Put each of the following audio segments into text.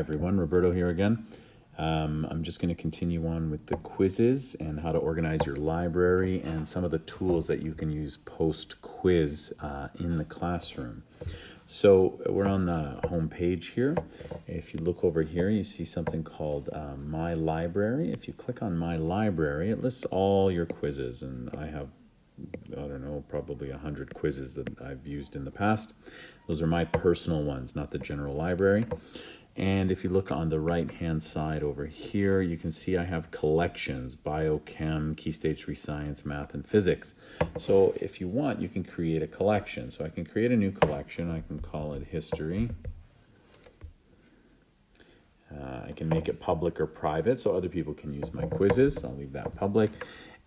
Everyone, Roberto here again. I'm just going to continue on with the quizzes and how to organize your library and some of the tools that you can use post-quiz in the classroom. So we're on the home page here. If you look over here, you see something called My Library. If you click on My Library, it lists all your quizzes, and I have probably 100 quizzes that I've used in the past. Those are my personal ones, not the general library. And if you look on the right-hand side over here, you can see I have collections: biochem, key stage 3 science, math, and physics. So if you want, you can create a collection. So I can create a new collection. I can call it history. I can make it public or private so other people can use my quizzes. I'll leave that public.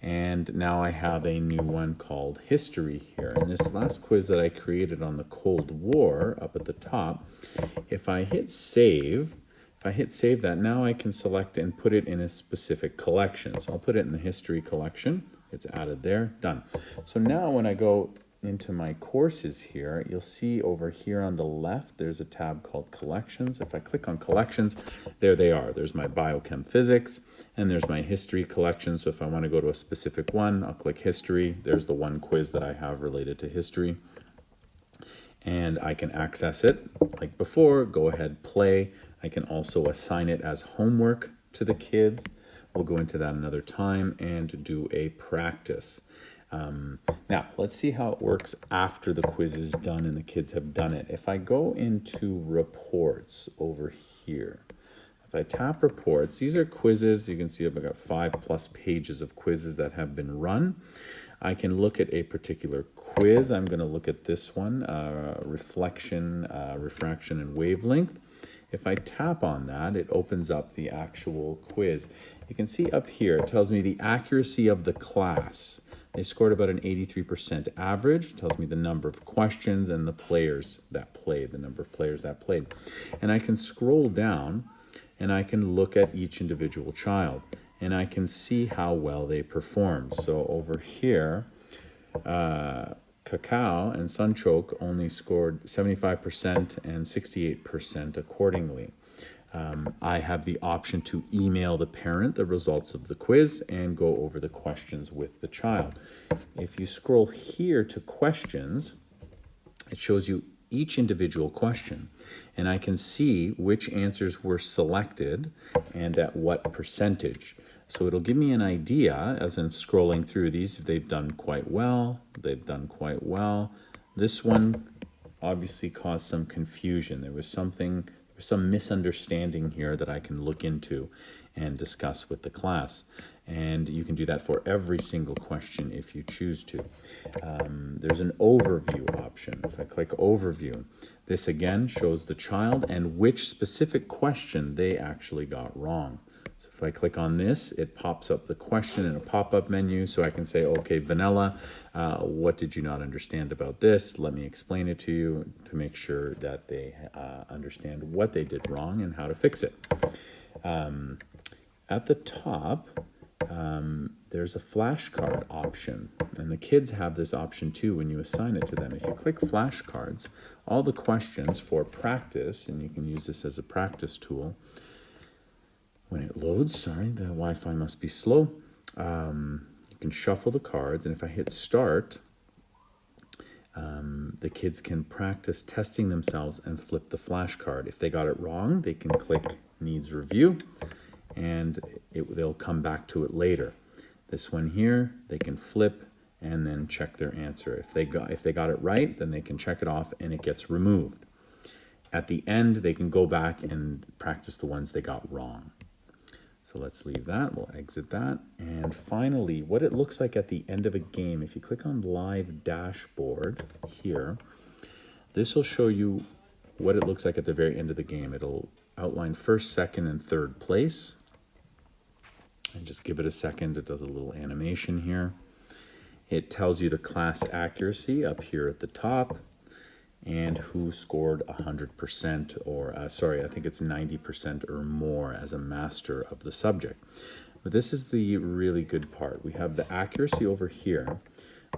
And now I have a new one called history here. And this last quiz that I created on the Cold War up at the top, if I hit save, that, now I can select and put it in a specific collection. So I'll put it in the history collection. It's added there, done. So now when I go into my courses here, you'll see over here on the left, there's a tab called collections. If I click on collections, there they are. There's my biochem physics, and there's my history collection. So if I want to go to a specific one, I'll click history. There's the one quiz that I have related to history, and I can access it like before. Go ahead, play. I can also assign it as homework to the kids. We'll go into that another time and do a practice. Now, let's see how it works after the quiz is done and the kids have done it. If I go into reports over here, if I tap reports, these are quizzes. You can see I've got 5+ pages of quizzes that have been run. I can look at a particular quiz. I'm going to look at this one, reflection, refraction, and wavelength. If I tap on that, it opens up the actual quiz. You can see up here, it tells me the accuracy of the class. They scored about an 83% average. It tells me the number of questions and the players that played, the number of players that played. And I can scroll down and I can look at each individual child and I can see how well they performed. So over here, Cacao and Sunchoke only scored 75% and 68% accordingly. I have the option to email the parent the results of the quiz and go over the questions with the child. If you scroll here to questions, it shows you each individual question, and I can see which answers were selected and at what percentage. So it'll give me an idea as I'm scrolling through these. They've done quite well. They've done quite well. This one obviously caused some confusion. There was some misunderstanding here that I can look into and discuss with the class. And you can do that for every single question if you choose to. There's an overview option. If I click overview, this again shows the child and which specific question they actually got wrong. So if I click on this, it pops up the question in a pop-up menu. So I can say, okay, Vanilla, what did you not understand about this? Let me explain it to you to make sure that they understand what they did wrong and how to fix it. At the top, there's a flashcard option, and the kids have this option too when you assign it to them. If you click flashcards, all the questions for practice, and you can use this as a practice tool. When it loads, sorry, the Wi-Fi must be slow. You can shuffle the cards, and if I hit start, the kids can practice testing themselves and flip the flashcard. If they got it wrong, they can click needs review, and they'll come back to it later. This one here, they can flip and then check their answer. If they got it right, then they can check it off and it gets removed. At the end, they can go back and practice the ones they got wrong. So let's leave that, we'll exit that. And finally, what it looks like at the end of a game, if you click on live dashboard here, this will show you what it looks like at the very end of the game. It'll outline first, second, and third place. And just give it a second, it does a little animation here. It tells you the class accuracy up here at the top and who scored 100% or, I think it's 90% or more as a master of the subject. But this is the really good part. We have the accuracy over here,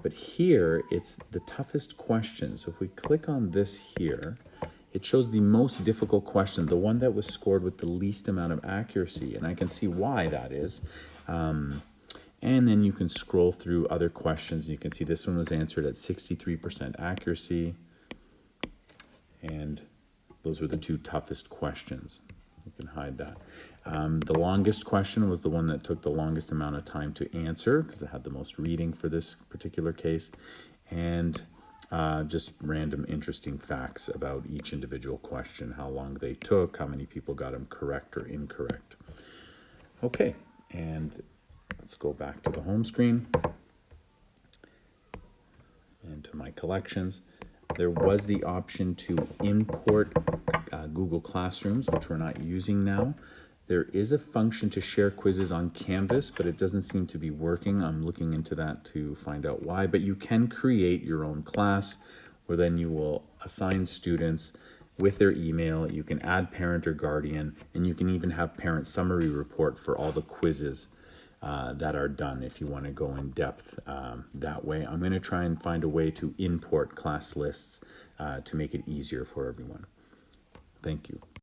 but here it's the toughest question. So if we click on this here, it shows the most difficult question, the one that was scored with the least amount of accuracy, and I can see why that is. And then you can scroll through other questions, and you can see this one was answered at 63% accuracy, and those were the two toughest questions. You can hide that. The longest question was the one that took the longest amount of time to answer because it had the most reading for this particular case, and just random interesting facts about each individual question, how long they took, how many people got them correct or incorrect. Okay, and let's go back to the home screen and to my collections. There was the option to import Google Classrooms, which we're not using now. There is a function to share quizzes on Canvas, but it doesn't seem to be working. I'm looking into that to find out why. But you can create your own class where then you will assign students with their email. You can add parent or guardian, and you can even have parent summary report for all the quizzes that are done if you want to go in depth that way. I'm going to try and find a way to import class lists to make it easier for everyone. Thank you.